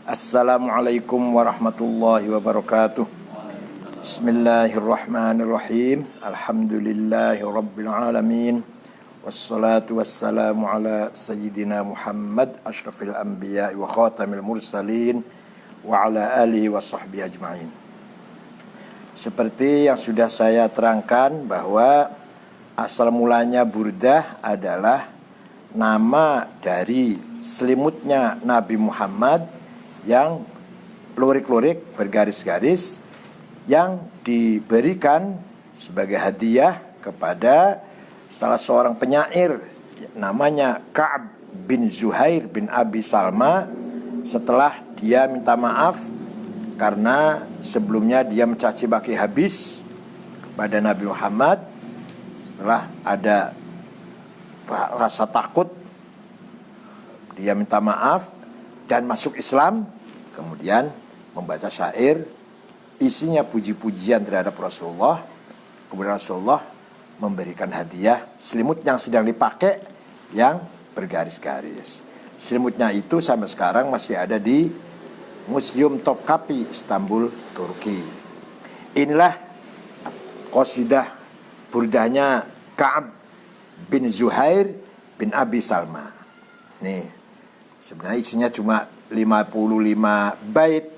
Assalamualaikum warahmatullahi wabarakatuh. Bismillahirrahmanirrahim. Alhamdulillahi rabbil alamin. Wassalatu wassalamu ala sayyidina Muhammad asyrafil anbiya wa khatamil mursalin wa ala alihi wa sahbihi ajma'in. Seperti yang sudah saya terangkan bahwa asal mulanya Burdah adalah nama dari selimutnya Nabi Muhammad yang lurik-lurik bergaris-garis yang diberikan sebagai hadiah kepada salah seorang penyair namanya Ka'ab bin Zuhair bin Abi Salma setelah dia minta maaf karena sebelumnya dia mencaci maki habis kepada Nabi Muhammad. Setelah ada rasa takut, dia minta maaf dan masuk Islam, kemudian membaca syair isinya puji-pujian terhadap Rasulullah. Kemudian Rasulullah memberikan hadiah selimut yang sedang dipakai yang bergaris-garis. Selimutnya itu sampai sekarang masih ada di Museum Topkapi Istanbul, Turki. Inilah qasidah burdahnya Ka'ab bin Zuhair bin Abi Salma. Nih, sebenarnya isinya cuma 55 bait.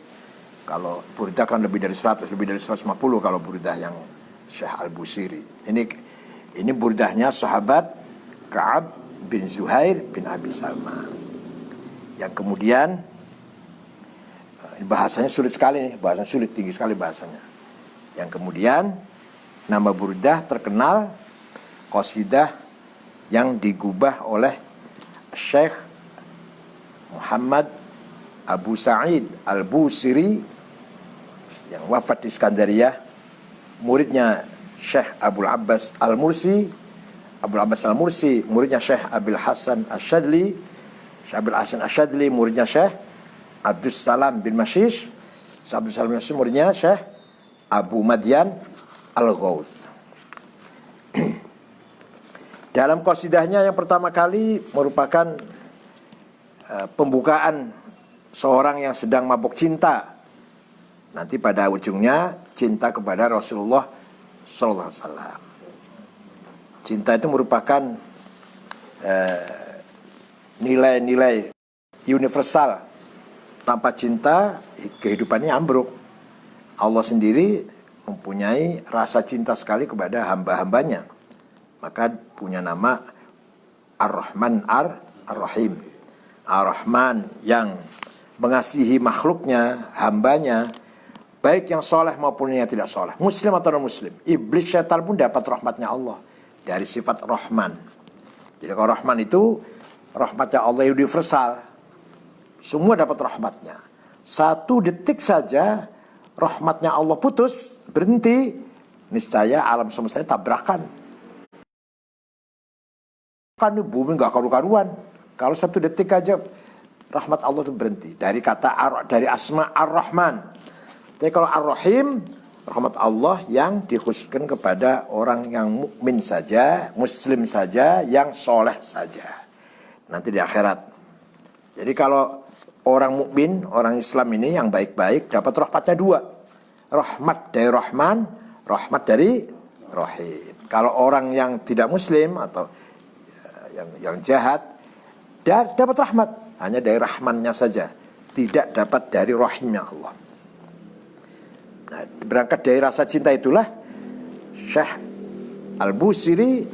Kalau burdah kan lebih dari 100, lebih dari 150 kalau burdah yang Syekh Al-Busiri. Ini burdahnya sahabat Ka'ab bin Zuhair bin Abi Salma. Yang kemudian bahasanya sulit sekali nih, bahasanya sulit, tinggi sekali bahasanya. Yang kemudian nama burdah terkenal qasidah yang digubah oleh Syekh Muhammad Abu Sa'id Al-Busiri yang wafat di Iskandariyah, muridnya Syekh Abul Abbas Al-Mursi. Abul Abbas Al-Mursi muridnya Syekh Abil Hasan Asyadli. Syekh Abil Hasan Asyadli muridnya Syekh Abdus Salam bin Mashish. Syekh Abdus Salam bin Mashish muridnya Syekh Abu Madyan Al-Ghawth. Dalam qasidahnya yang pertama kali merupakan pembukaan seorang yang sedang mabuk cinta. Nanti pada ujungnya cinta kepada Rasulullah sallallahu alaihi wasallam. Cinta itu merupakan nilai-nilai universal. Tanpa cinta kehidupannya ambruk. Allah sendiri mempunyai rasa cinta sekali kepada hamba-hambanya. Maka punya nama Ar-Rahman Ar-Rahim. Ar-Rahman yang mengasihi makhluknya, hambanya, baik yang soleh maupun yang tidak soleh, muslim atau non-muslim. Iblis, syaitan pun dapat rahmatnya Allah dari sifat Rahman. Jadi kalau Rahman itu rahmatnya Allah universal, semua dapat rahmatnya. 1 detik saja rahmatnya Allah putus, berhenti, niscaya alam semesta tabrakan. Kan bumi gak karu-karuan. Kalau 1 detik aja rahmat Allah itu berhenti. Dari dari asma Ar-Rahman. Tapi kalau Ar-Rahim, rahmat Allah yang dikhususkan kepada orang yang mukmin saja, muslim saja, yang soleh saja. Nanti di akhirat. Jadi kalau orang mukmin, orang Islam ini yang baik-baik dapat rahmatnya 2. Rahmat dari Rahman, rahmat dari Rahim. Kalau orang yang tidak muslim atau yang jahat dapat rahmat hanya dari rahmannya saja, tidak dapat dari rahimnya Allah. Nah, berangkat dari rasa cinta itulah Syekh Al-Busiri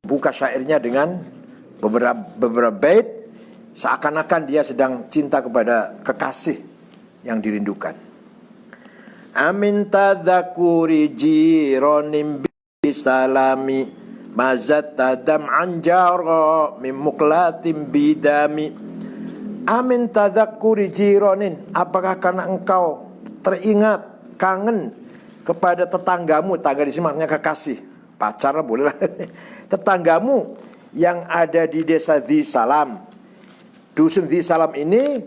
buka syairnya dengan beberapa bait seakan-akan dia sedang cinta kepada kekasih yang dirindukan. Amin tadzakuri jironim bisalami mazat tadam anjaro mim muklatim bidami. Amin tadzakuri jironin, apakah karena engkau teringat, kangen kepada tetanggamu. Tetangga di sini maknanya kekasih, pacar lah boleh lah. Tetanggamu yang ada di desa Dhi Salam. Dusun Dhi Salam ini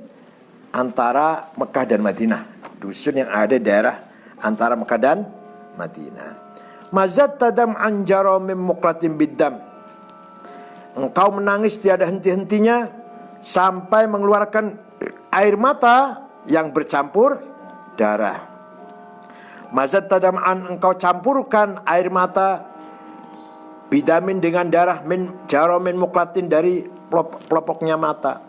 antara Mekah dan Madinah. Dusun yang ada di daerah antara Mekah dan Madinah. Mazat tadam anjaro mim muklatim bidam. Engkau menangis tiada henti-hentinya sampai mengeluarkan air mata yang bercampur darah. Mazat tadam'an, engkau campurkan air mata bidamin dengan darah, min jaromin muklatin, dari pelopoknya mata,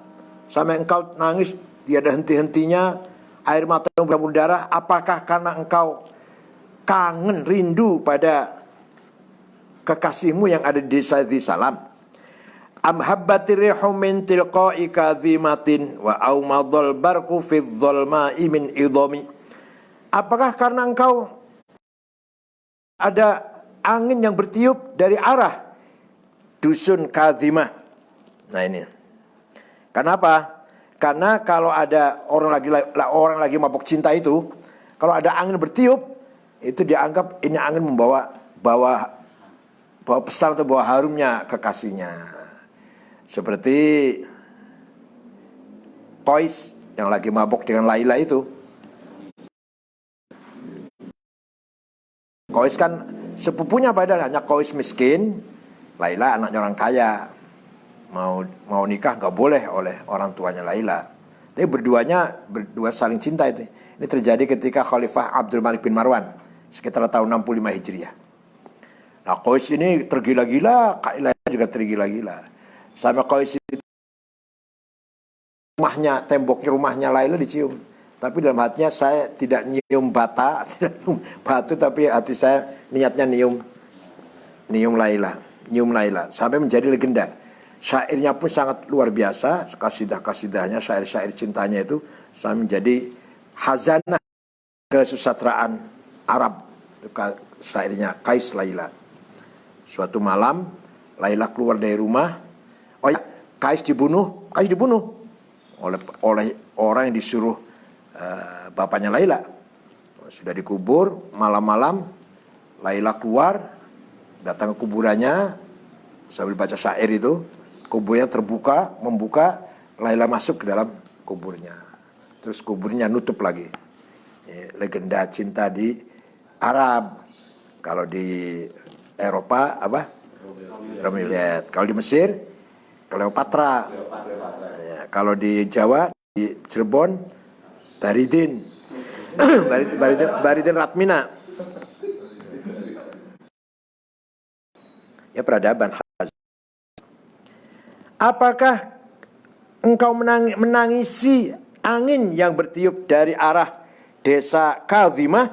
sampai engkau nangis tiada henti-hentinya, air mata yang bercampur darah. Apakah karena engkau kangen, rindu pada kekasihmu yang ada di desa Salam? Am habbatir rihu min tilqa'i kadhimatin wa aumadul barqu fi dhulma'i min idhami. Apakah karena engkau ada angin yang bertiup dari arah dusun Kadhimah? Nah ini. Kenapa? Karena kalau ada orang lagi mabuk cinta itu, kalau ada angin bertiup, itu dianggap ini angin bawa pesan atau bawa harumnya kekasihnya. Seperti Qais yang lagi mabuk dengan Laila itu. Qais kan sepupunya, padahal hanya Qais miskin, Laila anaknya orang kaya. Mau nikah nggak boleh oleh orang tuanya Laila. Tapi berdua saling cinta itu. Ini terjadi ketika Khalifah Abdul Malik bin Marwan sekitar tahun 65 Hijriah. Nah Qais ini tergila-gila, Laila juga tergila-gila. Sama Qais itu temboknya rumahnya Laila dicium. Tapi dalam hatinya, saya tidak nyium bata, tidak nyium batu, tapi hati saya niatnya nyium Laila, sampai menjadi legenda. Syairnya pun sangat luar biasa, kasidah-kasidahnya, syair-syair cintanya itu sampai menjadi khazanah kesusastraan Arab. Syairnya Qais Laila. Suatu malam Laila keluar dari rumah. Oh ya, Qais dibunuh oleh orang yang disuruh bapaknya Laila. Sudah dikubur, malam-malam Laila keluar, datang ke kuburannya sambil baca syair itu. Kuburnya membuka, Laila masuk ke dalam kuburnya. Terus kuburnya nutup lagi. Legenda cinta di Arab. Kalau di Eropa apa? Romeo and Juliet. Kalau di Mesir, Cleopatra. Ya, kalau di Jawa, di Cirebon, Baridin. Baridin Ratmina. Ya, peradaban. Apakah engkau menangisi angin yang bertiup dari arah desa Kadhimah?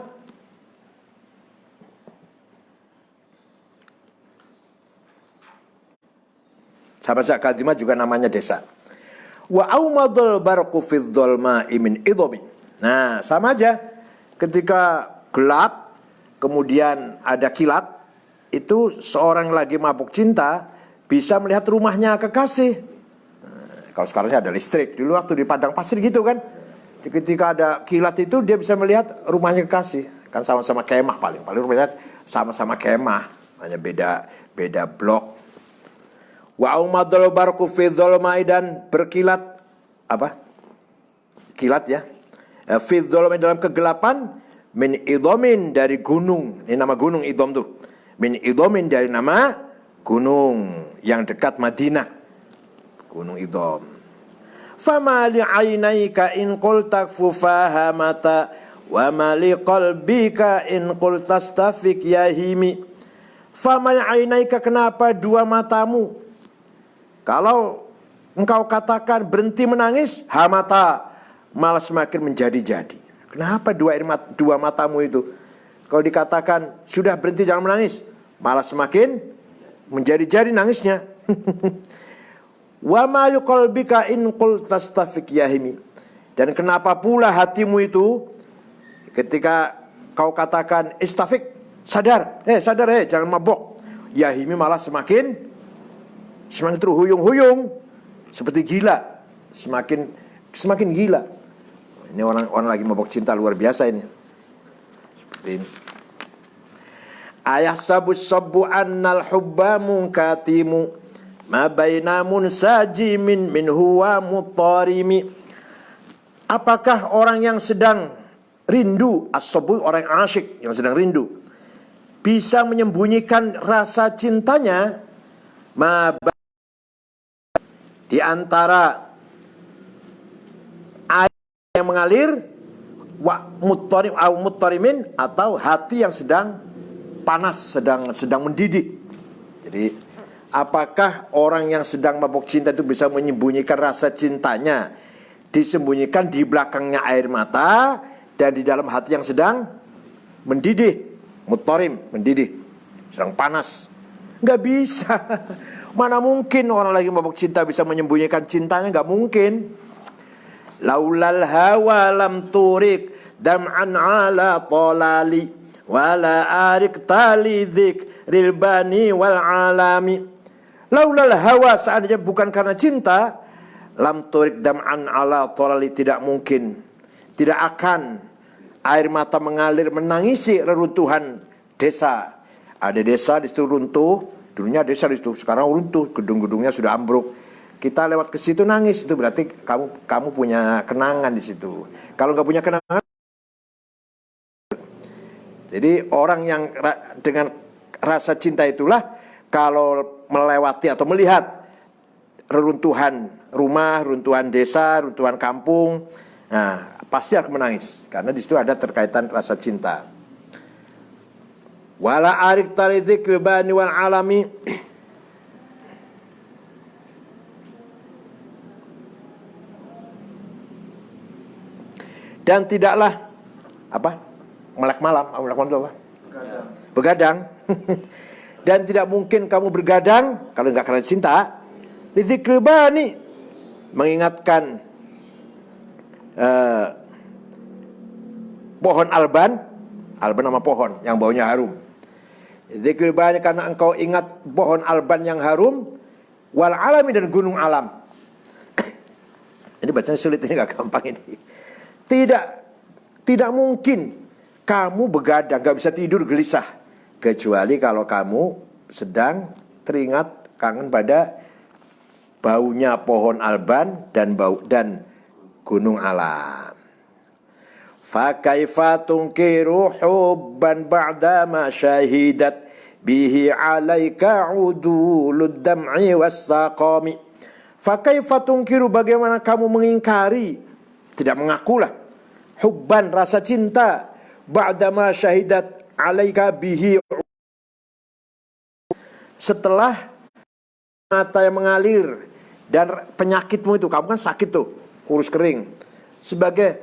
Sahabat Kadhimah juga namanya desa. Wa aumadul barqu fi dhulma'i min idhami. Nah, sama aja. Ketika gelap, kemudian ada kilat, itu seorang lagi mabuk cinta bisa melihat rumahnya kekasih. Nah, kalau sekarang ada listrik, dulu waktu di padang pasir gitu kan. Ketika ada kilat itu dia bisa melihat rumahnya kekasih. Kan sama-sama kemah paling rumahnya sama-sama kemah, hanya beda blok. Wa aumadul barqu fi dhulma'i, dan berkilat apa? Kilat ya. Fi dhulma'i, dalam kegelapan, min idhamin, dari gunung. Ini nama gunung Idham tuh. Min idhamin, dari nama gunung yang dekat Madinah. Gunung Idham. Fama li 'ainaika in qulta fufahamata wa ma li qalbika in qulta stafik yahimi. Fama li 'ainaika, kenapa dua matamu? Kalau engkau katakan berhenti menangis, hamata, malah semakin menjadi-jadi. Kenapa dua matamu itu? Kalau dikatakan sudah berhenti jangan menangis, malah semakin menjadi-jadi nangisnya. Wa ma qalbika in qul tastafik yahimi. Dan kenapa pula hatimu itu ketika kau katakan istafik, sadar jangan mabok, yahimi, malah semakin terhuyung-huyung seperti gila, semakin gila. Ini orang lagi mabok cinta luar biasa ini. Seperti ini. Ayah sabbu annal hubba munkatimu ma baina munsajimin min huwa mutarimi. Apakah orang yang sedang rindu, as-sabbu, orang yang asyik yang sedang rindu, bisa menyembunyikan rasa cintanya di antara mengalir, wa muttarim au muttarimin, atau hati yang sedang panas, sedang mendidih. Jadi apakah orang yang sedang mabuk cinta itu bisa menyembunyikan rasa cintanya, disembunyikan di belakangnya air mata dan di dalam hati yang sedang mendidih, muttarim, mendidih, sedang panas? Nggak bisa. Mana mungkin orang lagi mabuk cinta bisa menyembunyikan cintanya? Nggak mungkin. Laulal hawa lam turik dam'an ala talali wala arik tali dzikril bani wal alami. Laulal hawa, seandainya bukan karena cinta, lam turik dam'an ala talali, tidak mungkin, tidak akan air mata mengalir menangisi reruntuhan desa. Ada desa di situ runtuh, dulunya desa di situ, sekarang runtuh, gedung-gedungnya sudah ambruk. Kita lewat ke situ nangis, itu berarti kamu punya kenangan di situ. Kalau nggak punya kenangan, jadi orang yang dengan rasa cinta itulah kalau melewati atau melihat reruntuhan rumah, runtuhan desa, runtuhan kampung, nah pasti akan menangis karena di situ ada terkaitan rasa cinta. Wala arik taridik bani wal alami. Dan tidaklah apa? Melek malam itu apa? Begadang. Dan tidak mungkin kamu bergadang kalau enggak karena cinta. Lidzikri bani, mengingatkan pohon alban. Alban nama pohon yang baunya harum. Lidzikri bani, karena engkau ingat pohon alban yang harum, wal alami, dan gunung alam. Ini bacanya sulit, ini enggak gampang ini. Tidak mungkin kamu begadang, gak bisa tidur gelisah, kecuali kalau kamu sedang teringat kangen pada baunya pohon alban dan gunung alam. Fa kaifa tunkiru hubban ba'da ma syahidat bihi 'alaika 'udulud dam'i was-saqami. Fa kaifa tunkiru, bagaimana kamu mengingkari, tidak mengakulah, hubban, rasa cinta, ba'dama syahidat alaika bihi, setelah mata yang mengalir dan penyakitmu itu, kamu kan sakit tuh, kurus kering, sebagai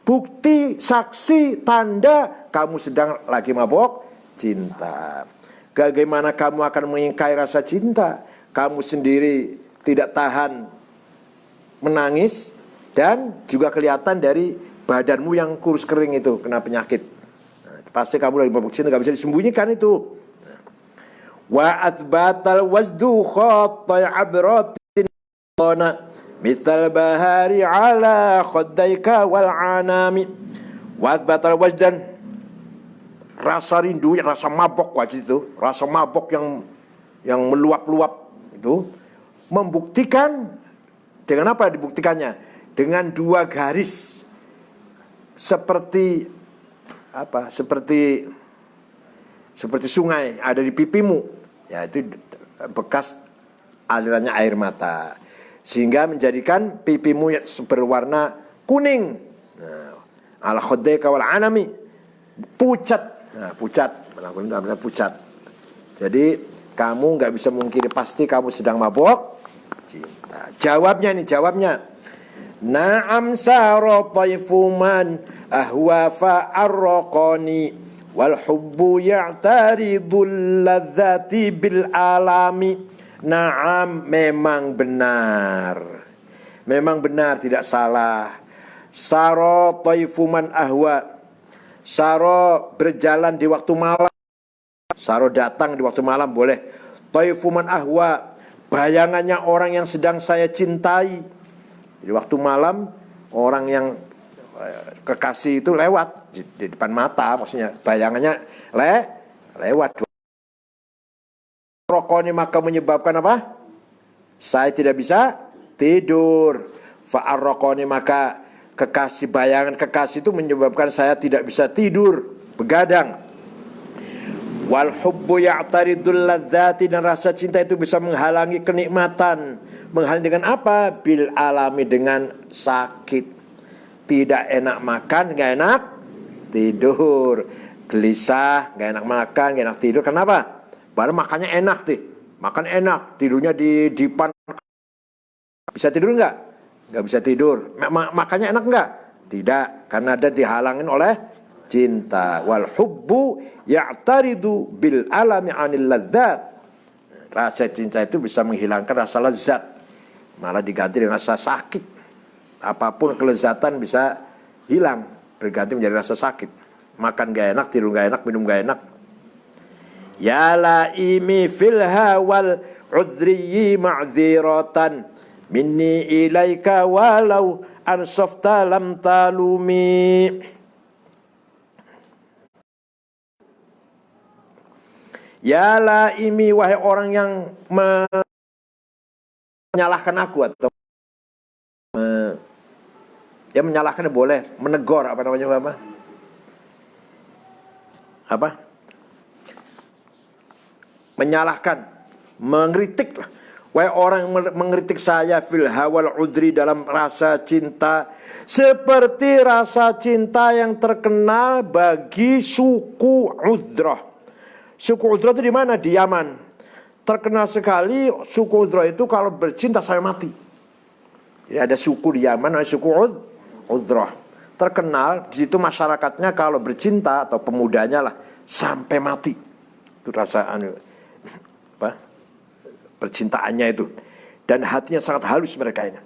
bukti, saksi, tanda kamu sedang lagi mabok cinta. Bagaimana kamu akan mengingkari rasa cinta? Kamu sendiri tidak tahan menangis, dan juga kelihatan dari badanmu yang kurus kering itu, kena penyakit. Nah, pasti kamu lagi mabuk cinta, gak bisa disembunyikan itu. Wa atbatal wazdu khattai abratin mithal bahari ala khaddaika wal anami. Wa atbatal wazdan, rasa rindu, rasa mabok wajib itu, rasa mabok yang meluap-luap itu, membuktikan. Dengan apa dibuktikannya? Dengan dua garis seperti apa? Seperti sungai ada di pipimu. Ya, itu bekas alirannya air mata, sehingga menjadikan pipimu berwarna kuning. Nah, al khodeka wal anami, pucat. Nah, pucat. Jadi kamu nggak bisa mungkiri, pasti kamu sedang mabok cinta. Jawabnya. Na'am sara taifu man ahwa fa'arraqani wal hubbu ya'taridul ladzati bil alami. Na'am, memang benar, tidak salah. Sara taifu man ahwa, saro berjalan di waktu malam, saro datang di waktu malam boleh. Taifu man ahwa, bayangannya orang yang sedang saya cintai. Di waktu malam orang yang kekasih itu lewat di depan mata, maksudnya bayangannya lewat. Rokoni, maka menyebabkan apa? Saya tidak bisa tidur. Fa'arrokoni, maka kekasih, bayangan kekasih itu menyebabkan saya tidak bisa tidur, begadang. Wal hubbu ya'taridul ladzati, dan rasa cinta itu bisa menghalangi kenikmatan. Menghalangi dengan apa? Bil alami, dengan sakit. tidak enak makan, nggak enak tidur. Gelisah, nggak enak makan, nggak enak tidur. Kenapa? Baru makannya enak tuh. Makan enak, tidurnya di dipan. Bisa tidur nggak? Nggak bisa tidur. Makannya enak nggak? Tidak, karena ada dihalangin oleh cinta. Wal hubbu ya'taridu bil alami 'anil ladzat. Rasa cinta itu bisa menghilangkan rasa lezat, malah diganti dengan rasa sakit. Apapun kelezatan bisa hilang, berganti menjadi rasa sakit. Makan gak enak, tidur gak enak, minum gak enak. Ya laimi fil hawal udriyi ma'dziratan minni ilaika walau ansafta lam talumi. Ya laimi, wahai orang yang menyalahkan aku, atau ya menyalahkan boleh, menegur apa namanya apa? Menyalahkan, mengkritik lah. Wahai orang yang mengkritik saya fil hawal udri, dalam rasa cinta, seperti rasa cinta yang terkenal bagi suku Udrah. Suku Udrah itu di mana? Di Yaman. Terkenal sekali suku Udrah itu kalau bercinta sampai mati. Jadi ada suku di Yaman namanya suku Udrah. Terkenal di situ masyarakatnya kalau bercinta atau pemudanya lah sampai mati. Itu rasa percintaannya itu. Dan hatinya sangat halus mereka ini.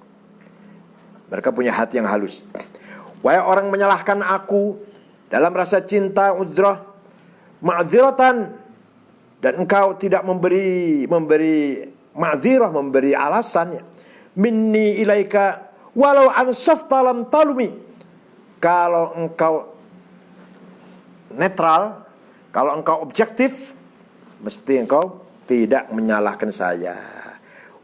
Mereka punya hati yang halus. Wahai orang menyalahkan aku dalam rasa cinta Udrah, ma'dziratan, dan engkau tidak memberi ma'dzirah, memberi alasannya, minni ilaika walau ansafta lam talumi. Kalau engkau netral, kalau engkau objektif, mesti engkau tidak menyalahkan saya.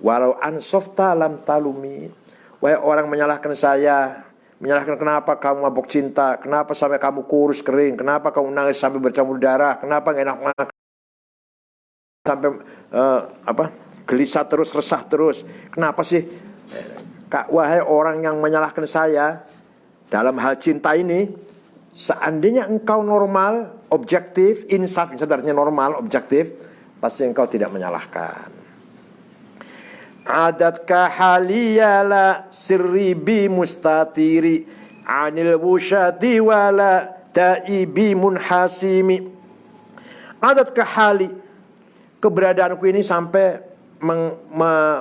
Walau ansafta lam talumi. Wahai orang menyalahkan saya, menyalahkan kenapa kamu mabuk cinta, kenapa sampai kamu kurus kering, kenapa kamu nangis sampai bercampur darah, kenapa gak enak makan, sampai gelisah terus, resah terus. Kenapa sih? Wahai orang yang menyalahkan saya dalam hal cinta ini, seandainya engkau normal, objektif, insaf artinya normal, objektif, pasti engkau tidak menyalahkan. Adatka haliyala sirri bi mustatiri anil wusyati wala ta'ibi munhasimi. Adatka hali, keberadaanku ini sampai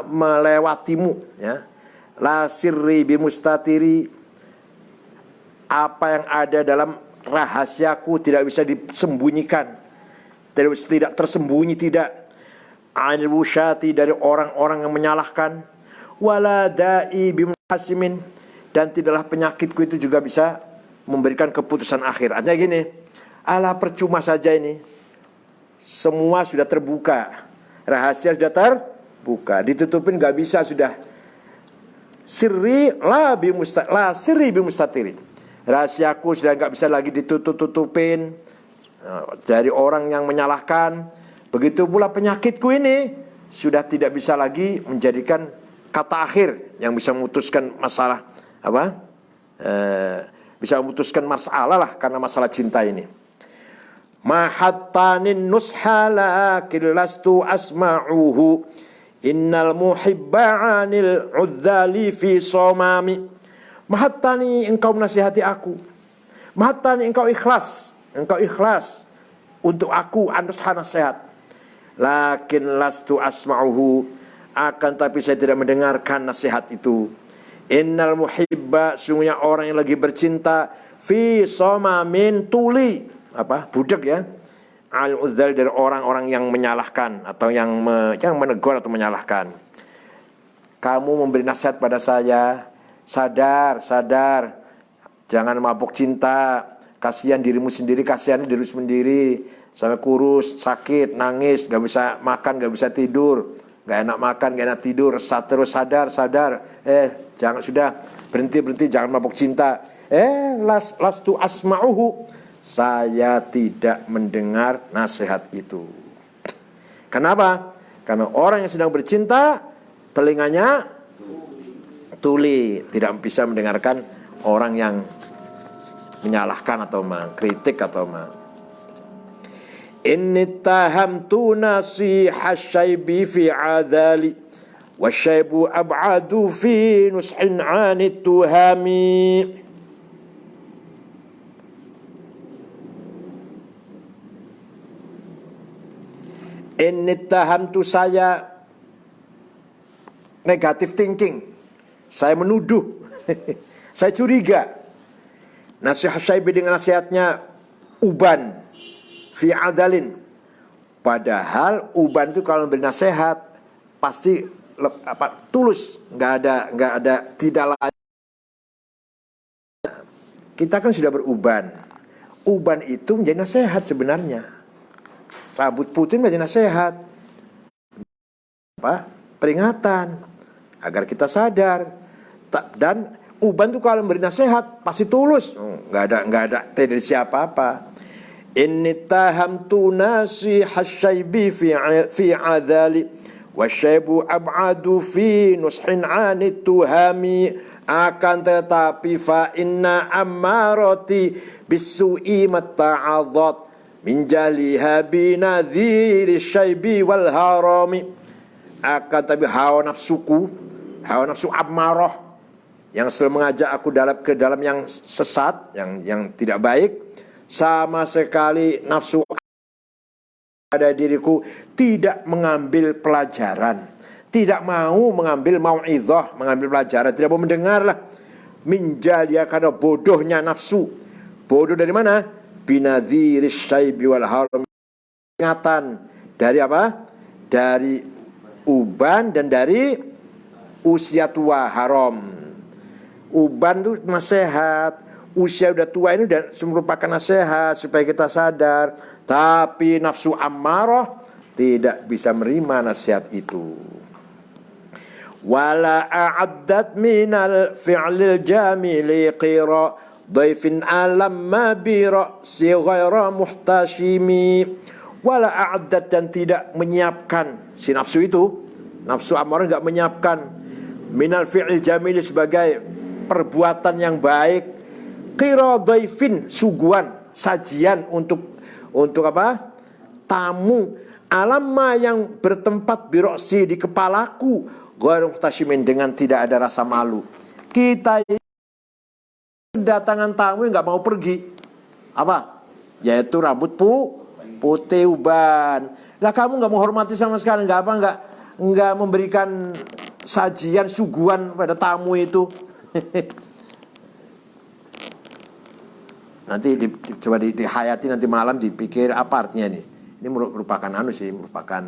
melewatimu, ya. La sirri bi mustatiri, apa yang ada dalam rahasiaku tidak bisa disembunyikan, tidak tersembunyi, tidak. Anil wusyati, dari orang-orang yang menyalahkan, wala da'i bimhasimin, dan tidaklah penyakitku itu juga bisa memberikan keputusan akhir. Artinya gini, ala percuma saja ini, semua sudah terbuka, rahasia sudah terbuka, ditutupin gak bisa sudah. Sirri la sirri bimustatiri, rahasiaku sudah gak bisa lagi ditutup-tutupin dari orang yang menyalahkan. Begitu pula penyakitku ini sudah tidak bisa lagi menjadikan kata akhir yang bisa memutuskan masalah bisa memutuskan masalah lah, karena masalah cinta ini. Mahattanin nushala killastu asma'uhu innal muhibba 'anil 'udzali fi somami. Mahattani, engkau menasihati aku. Mahattani, engkau ikhlas untuk aku nasihat nasihat. Lakin lastu asma'uhu, akan tapi saya tidak mendengarkan nasihat itu. Innal muhibba, sungguhnya orang yang lagi bercinta, fi somamin, tuli, budak ya, al-udzal, dari orang-orang yang menyalahkan atau yang menegur atau menyalahkan. Kamu memberi nasihat pada saya, sadar, jangan mabuk cinta, kasihan dirimu sendiri, kasihan dirimu sendiri, sampai kurus, sakit, nangis, gak bisa makan, gak bisa tidur, gak enak makan, gak enak tidur, terus sadar, jangan, sudah berhenti, jangan mabuk cinta. Lastu asma'uhu, saya tidak mendengar nasihat itu. Kenapa? Karena orang yang sedang bercinta, telinganya tuli, tidak bisa mendengarkan orang yang menyalahkan atau mengkritik atau inni tahamtu nasiha syaibi fi adali wasyaibu ab'adu fi nushin anit tuhami. Inni tahamtu, saya negative thinking, saya menuduh, saya curiga nasihat syaibi dengan nasihatnya Uban fi adalin. Padahal Uban itu kalau beri nasihat pasti tulus, nggak ada tidak lain. Kita kan sudah beruban. Uban itu menjadi nasihat sebenarnya. Rambut putih menjadi nasihat, peringatan agar kita sadar. Dan Uban itu kalau memberi nasihat pasti tulus, nggak ada dari siapa-apa. Inni tahamtu nasiha syaibi fi adali wasyaibu ab'adu fi nushin anit tuhami. Akan tetapi fa inna ammarati bisu'i matta'adhat min jaliha binadhiri syaibi wal harami. Akan tapi hawa nafsu ammarah yang selalu mengajak aku ke dalam yang sesat, yang tidak baik, sama sekali nafsu ada diriku tidak mengambil pelajaran, tidak mau mengambil mau'izah, mengambil pelajaran, tidak mau mendengar lah. Min jaliha, karena bodohnya nafsu. Bodoh dari mana? Binadhiris syaibi wal haram, ingatan dari apa? Dari uban dan dari usia tua haram. Uban itu nasihat, usia udah tua ini udah merupakan nasihat supaya kita sadar. Tapi nafsu ammarah tidak bisa menerima nasihat itu. Wala a'addat minal fi'lil jamili qira dhaifin alam ma bi ra'si ghaira muhtashimi. Wala a'addat, dan tidak menyiapkan si nafsu itu, nafsu amarah enggak menyiapkan minal fi'il jamil sebagai perbuatan yang baik, qira dhaifin, suguhan, sajian untuk apa? Tamu, alamma yang bertempat bi ra'si, di kepalaku, ghaira muhtashimin, dengan tidak ada rasa malu. Kita kedatangan tamu yang nggak mau pergi, apa? Yaitu rambut putih uban. Lah kamu nggak mau hormati sama sekali, nggak memberikan sajian suguhan pada tamu itu. Nanti coba dihayati, nanti malam dipikir apa artinya ini. Ini merupakan merupakan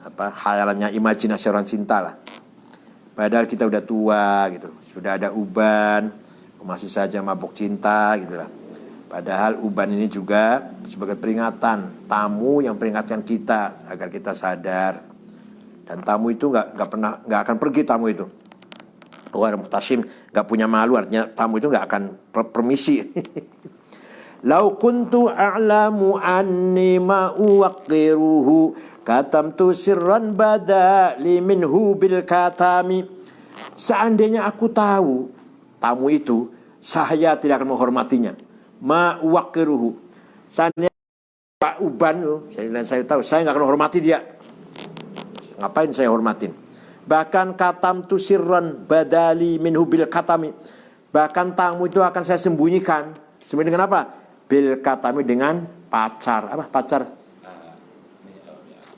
apa, khayalannya, imajinasi orang cinta lah. Padahal kita udah tua gitu, sudah ada uban, masih saja mabuk cinta gitulah. Padahal uban ini juga sebagai peringatan, tamu yang peringatkan kita agar kita sadar. Dan tamu itu nggak akan pergi, tamu itu. Orang muhtashim, nggak punya malu, artinya tamu itu nggak akan permisi. Lau kuntu a'lamu anni ma uwaqiruhu katamtu sirran badali minhu bil katami. Seandainya aku tahu tamu itu, saya tidak akan menghormatinya. Ma waqiruhu. Seandainya Pak Uban, saya tahu, saya nggak akan hormati dia. Ngapain saya hormatin? Bahkan katam tu sirran badali minhu bil katami. Bahkan tamu itu akan saya sembunyikan. Sembunyi dengan apa? Bil katami, dengan pacar. Apa pacar?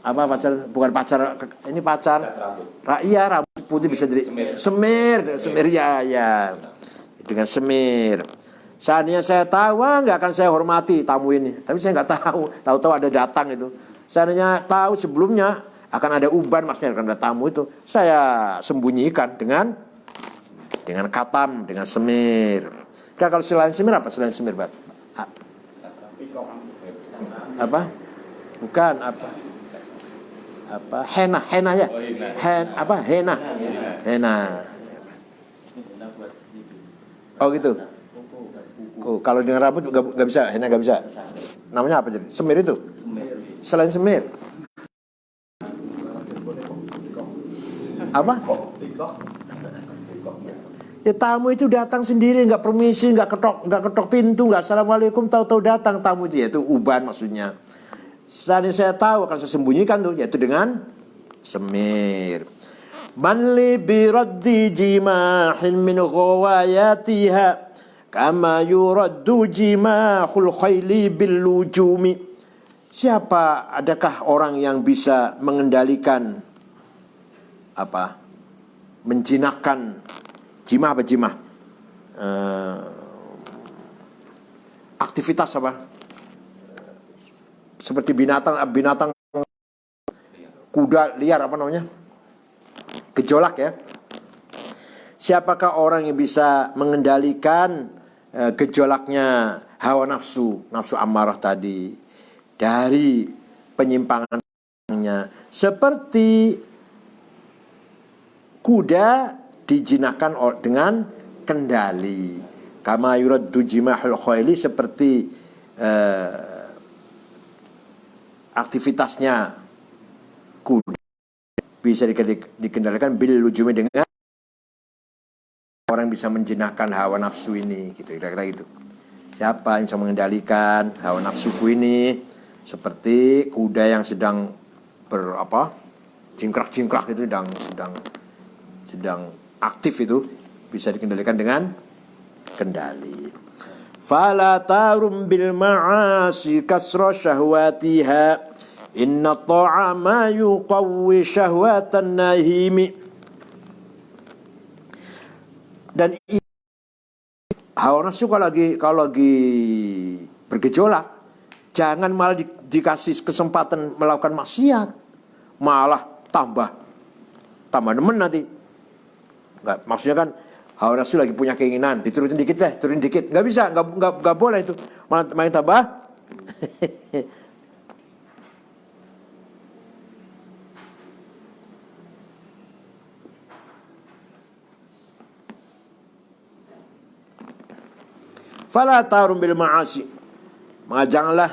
Apa pacar? Bukan pacar. Ini pacar. Iya, rambut putih bisa jadi semir ya. Dengan semir. Seandainya saya tahu, nggak akan saya hormati tamu ini. Tapi saya nggak tahu ada datang itu. Seandainya tahu sebelumnya akan ada uban, maksudnya akan ada tamu itu, saya sembunyikan dengan katam, dengan semir. Nah, kalau selain semir apa? Selain semir, Pak? Apa? Bukan apa? Henna ya? Henna. Oh gitu. Kalau dengan rambut nggak bisa, henna nggak bisa. Namanya apa jadi? Semir itu. Selain semir. Apa? Ya tamu itu datang sendiri, nggak permisi, nggak ketok pintu, nggak assalamualaikum, tahu-tahu datang tamu itu, yaitu uban maksudnya. Saat saya tahu akan saya sembunyikan tuh, yaitu dengan semir. Man li biraddi jimahin min ghawayatiha kama yuraddu jimahul khayli bil lujumi. Siapa, adakah orang yang bisa mengendalikan menjinakkan jimah aktivitas seperti binatang kuda liar gejolak ya. Siapakah orang yang bisa mengendalikan gejolaknya hawa nafsu ammarah tadi dari penyimpangannya, seperti kuda dijinakkan dengan kendali. Kama yuraddu jimahul khayli, seperti aktivitasnya kuda bisa dikendalikan bil lujumi, dengan orang bisa menjinakkan hawa nafsu ini, gitu, kira-kira gitu. Siapa yang bisa mengendalikan hawa nafsuku ini, seperti kuda yang sedang jingkrak-jingkrak itu, sedang aktif, itu bisa dikendalikan dengan kendali. Fala tarum bil ma'asi kasra syahwatiha inna ta'ama yuqawwi syahwatan nahimi. Dan hawa nafsu kalau lagi bergejolak, jangan malah dikasih kesempatan melakukan maksiat, malah tambah nemen nanti. Nggak, maksudnya kan hawa nafsu lagi punya keinginan, diturutin dikit deh, turunin dikit, nggak bisa, nggak boleh itu, main tambah. Fala tarum bil ma'asi, maka janganlah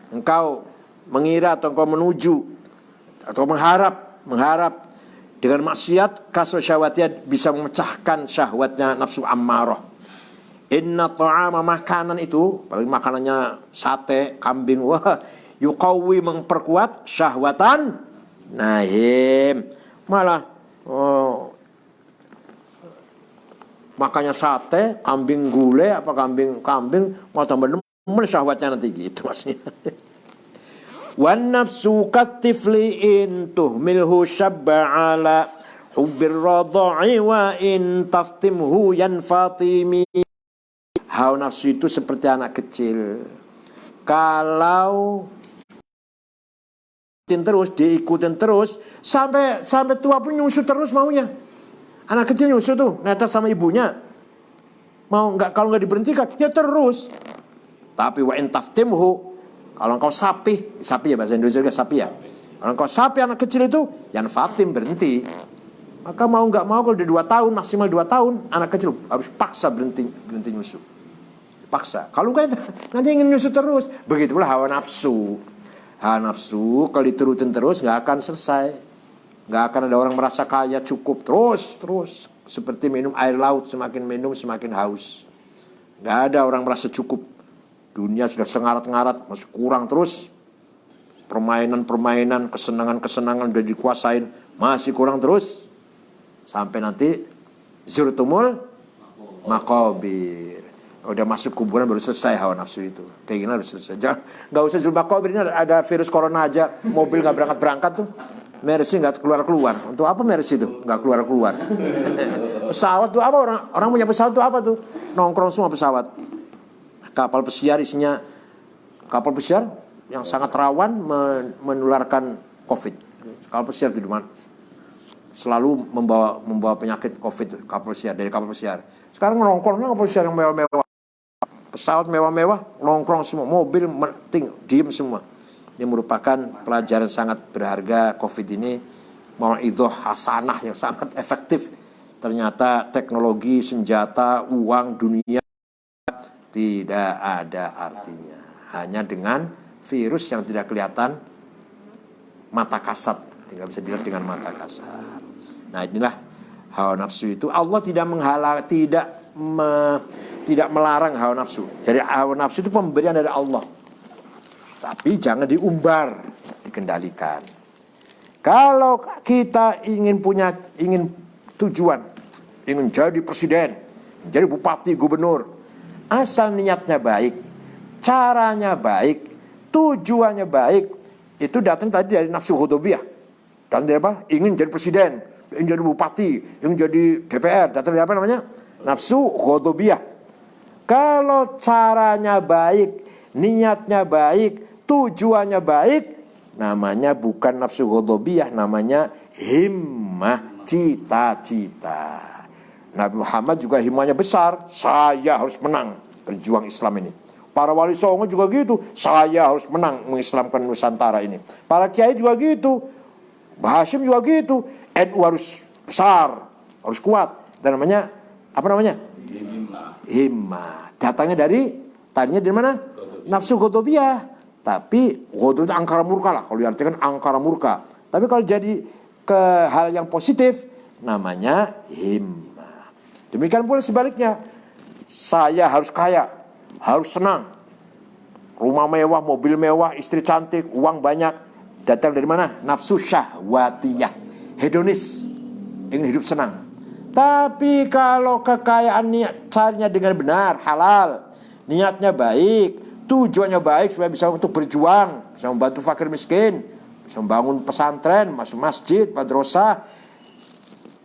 engkau mengira atau engkau menuju atau mengharap dengan maksiat kasra syahwatiyah bisa memecahkan syahwatnya nafsu ammarah. Inna ta'ama, makanan itu, apalagi makanannya sate, kambing, yuqawwi, memperkuat syahwatan nahim. Malah makanya sate, kambing gulai, kambing mau tambah nemen syahwatnya nanti, gitu maksudnya. Wan nafsu katifli in tuhmilhu syabba ala hubbir radha'i wa in taftimhu yanfatimi. Hawa nafsu itu seperti anak kecil, kalau diikutin terus sampai tua pun nyusu terus maunya. Anak kecil nyusu tuh netes sama ibunya, kalau nggak diberhentikan ya terus. Tapi wa in taftimhu, kalau engkau sapi ya, bahasa Indonesia juga sapi ya. Kalau engkau sapi anak kecil itu, yang fatim, berhenti. Maka mau nggak mau, kalau udah 2 tahun, maksimal 2 tahun, anak kecil harus paksa berhenti nyusu. Paksa. Kalau enggak nanti ingin nyusu terus. Begitulah hawa nafsu. Hawa nafsu kalau diturutin terus nggak akan selesai. Nggak akan ada orang merasa kaya cukup terus. Seperti minum air laut, semakin minum semakin haus. Nggak ada orang merasa cukup. Dunia sudah sengarat-ngarat, masih kurang terus. Permainan, kesenangan udah dikuasain, masih kurang terus. Sampai nanti zurtumul maqabir. Udah masuk kuburan baru selesai hawa nafsu itu. Keinginan harus selesai. Nggak usah zurtumul maqabir, ini ada virus corona aja. Mobil nggak berangkat tuh. Mercy nggak keluar. Untuk apa Mercy itu? Nggak keluar. Pesawat tuh apa, orang punya pesawat tuh apa tuh? Nongkrong semua pesawat. Kapal pesiar isinya kapal pesiar yang sangat rawan menularkan COVID. Kapal pesiar di mana selalu membawa penyakit COVID, dari kapal pesiar. Sekarang nongkrongnya kapal pesiar yang mewah-mewah, pesawat mewah-mewah, nongkrong semua, mobil diem semua. Ini merupakan pelajaran sangat berharga. COVID ini mau'idhah hasanah yang sangat efektif. Ternyata teknologi, senjata, uang, dunia tidak ada artinya. Hanya dengan virus yang tidak kelihatan mata kasat, tidak bisa dilihat dengan mata kasat. Nah, inilah hawa nafsu itu Allah tidak tidak melarang hawa nafsu. Jadi hawa nafsu itu pemberian dari Allah. Tapi jangan diumbar, dikendalikan. Kalau kita ingin tujuan, ingin jadi presiden, jadi bupati, gubernur, asal niatnya baik, caranya baik, tujuannya baik, itu datang tadi dari nafsu ghadabiyah. Dan dari apa? Ingin jadi presiden, ingin jadi bupati, ingin jadi DPR, datang dari apa namanya? Nafsu ghadabiyah. Kalau caranya baik, niatnya baik, tujuannya baik, namanya bukan nafsu ghadabiyah, namanya himmah, cita-cita. Nabi Muhammad juga himmahnya besar, saya harus menang berjuang Islam ini. Para wali songo juga gitu, saya harus menang mengislamkan Nusantara ini. Para kiai juga gitu, Mbah Hashim juga gitu, NU harus besar, harus kuat. Dan namanya apa namanya? Himmah. Datangnya tadinya dari mana? Nafsu ghadabiyah. Tapi ghadab itu angkara murka lah, kalau diartikan angkara murka. Tapi kalau jadi ke hal yang positif, namanya himmah. Demikian pula sebaliknya, saya harus kaya, harus senang, rumah mewah, mobil mewah, istri cantik, uang banyak. Datang dari mana? Nafsu syahwatiyah, hedonis, ingin hidup senang. Tapi kalau kekayaan caranya dengan benar, halal, niatnya baik, tujuannya baik supaya bisa untuk berjuang, bisa membantu fakir miskin, bisa membangun pesantren, masuk masjid, madrasah.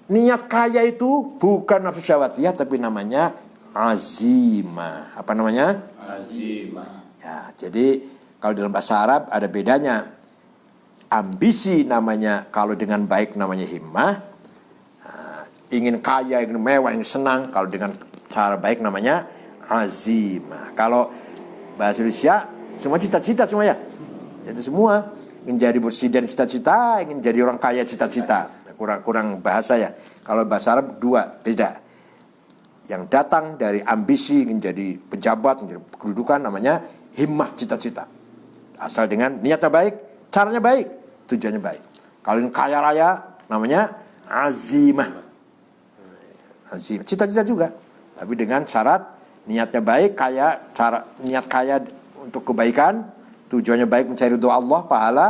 Niat kaya itu bukan nafsu syahwatiyah, tapi namanya azimah. Apa namanya? Azimah. Ya, jadi kalau dalam bahasa Arab ada bedanya. Ambisi namanya, kalau dengan baik namanya himmah. Ingin kaya, ingin mewah, ingin senang, kalau dengan cara baik namanya azimah. Kalau bahasa Indonesia semua cita-cita semua ya. Jadi semua ingin jadi presiden cita-cita, ingin jadi orang kaya cita-cita. Kurang bahasa ya. Kalau bahasa Arab dua beda. Yang datang dari ambisi ingin jadi pejabat, ingin jadi kedudukan namanya himmah, cita-cita. Asal dengan niatnya baik, caranya baik, tujuannya baik. Kalau ingin kaya raya namanya azimah. Azimah, cita-cita juga. Tapi dengan syarat niatnya baik, niat kaya untuk kebaikan, tujuannya baik mencari ridho Allah, pahala,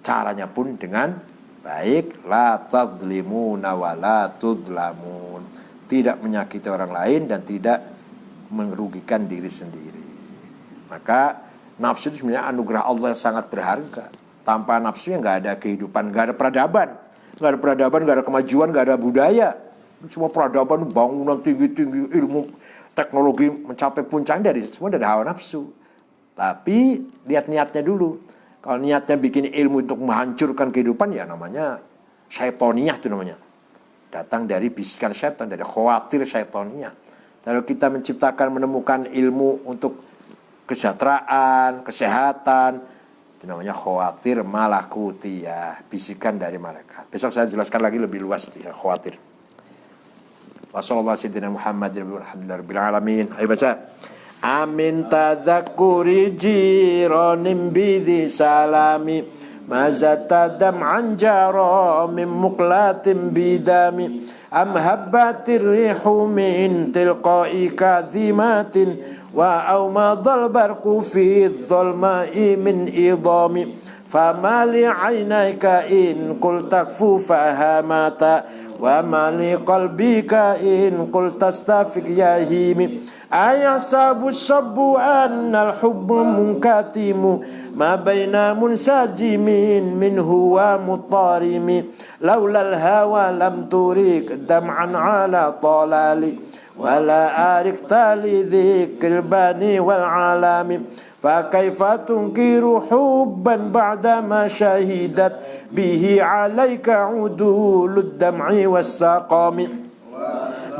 caranya pun dengan baik. La tadzlimuna wa la tudzlamun. Tidak menyakiti orang lain dan tidak merugikan diri sendiri. Maka nafsu itu sebenarnya anugerah Allah yang sangat berharga. Tanpa nafsu ya nggak ada kehidupan, nggak ada peradaban, nggak ada kemajuan, nggak ada budaya. Semua peradaban, bangunan tinggi-tinggi, ilmu, teknologi mencapai puncak semua dari hawa nafsu. Tapi lihat niatnya dulu. Kalau niatnya bikin ilmu untuk menghancurkan kehidupan, ya namanya syaitoniyah itu namanya. Datang dari bisikan syaitan, dari khawatir syaitoniyah. Kalau kita menemukan ilmu untuk kesejahteraan, kesehatan, itu namanya khawatir malakutiyah, bisikan dari malaikat. Besok saya jelaskan lagi lebih luas ya, khawatir. Wassalamualaikum warahmatullahi wabarakatuh. Ayo baca. Amin tadzakuri jiranim bidhi salami mazatadam anjara min muqlatin bidami am habbatir rihu min tilqai kadhimatin wa awmadal barqu fi dhulma'i min idami fama li aynayka in qul takfu fahamata wa ma li qalbika in qul tastafiq yahimi ayasabu sabbu annal hubbu munkatimu ma baina munsajimin minhu wa mutarimi laulal hawa lam turik dam'an ala talali wala arik tali dhikril bani wal alami fakaifa tunkiru hubban ba'dama syahidat bihi alaika udulud dam'i wassaqami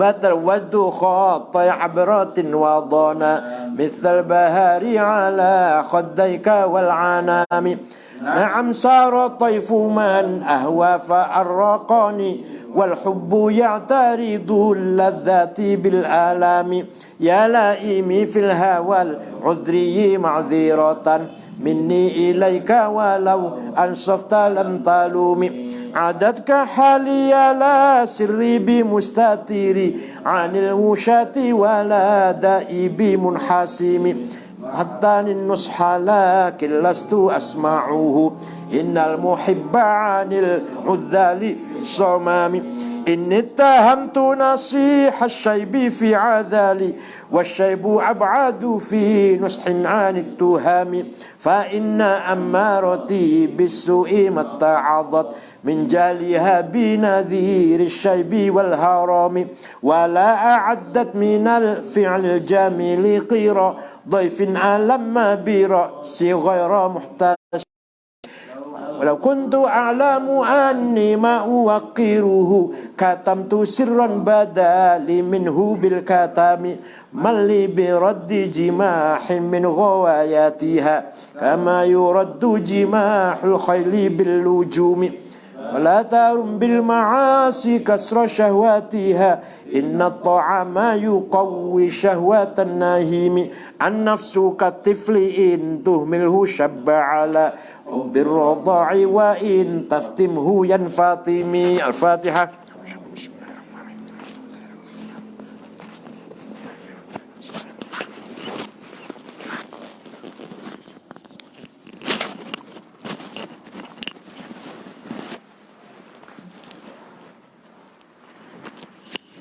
batal waddu khatta abratin wadana mithal bahari ala khaddayka wal anami na'am sara tayfu man ahwa fa'arraqani wal hubbu ya'taridu al-ladhati bil alami ya laimi fil hawal udri ma'dhiratan minni ilaika walau ansafta lam talumi عددك حالي لا سري بمستتيري عن الوشاة ولا دائي بمنحاسم حتى النصح لكن لست أسمعه إن المحب عن العذال في الصمام إني اتهمت نصيح الشيب في عذالي والشيب أبعد في نصح عن التهام فإن أمارتي بالسوء ما اتعظت من جالها بنذير الشيب والهرام ولا أعدت من الفعل الجميل قيرا ضيف ألم برأسي غير محتاج ولو كنت أعلم أني ما أوقره كتمت سرا بدالي منه بالكتام من لي برد جماح من غواياتها كما يرد جماح الخيل باللجوم ولا ترم بالمعاصي كسر شهواتها إن الطعام يقوي شهوة النهيم النفس كالطفل إن تهمله شب على حب الرضاع وإن تفتمه ينفطم. الفاتحة.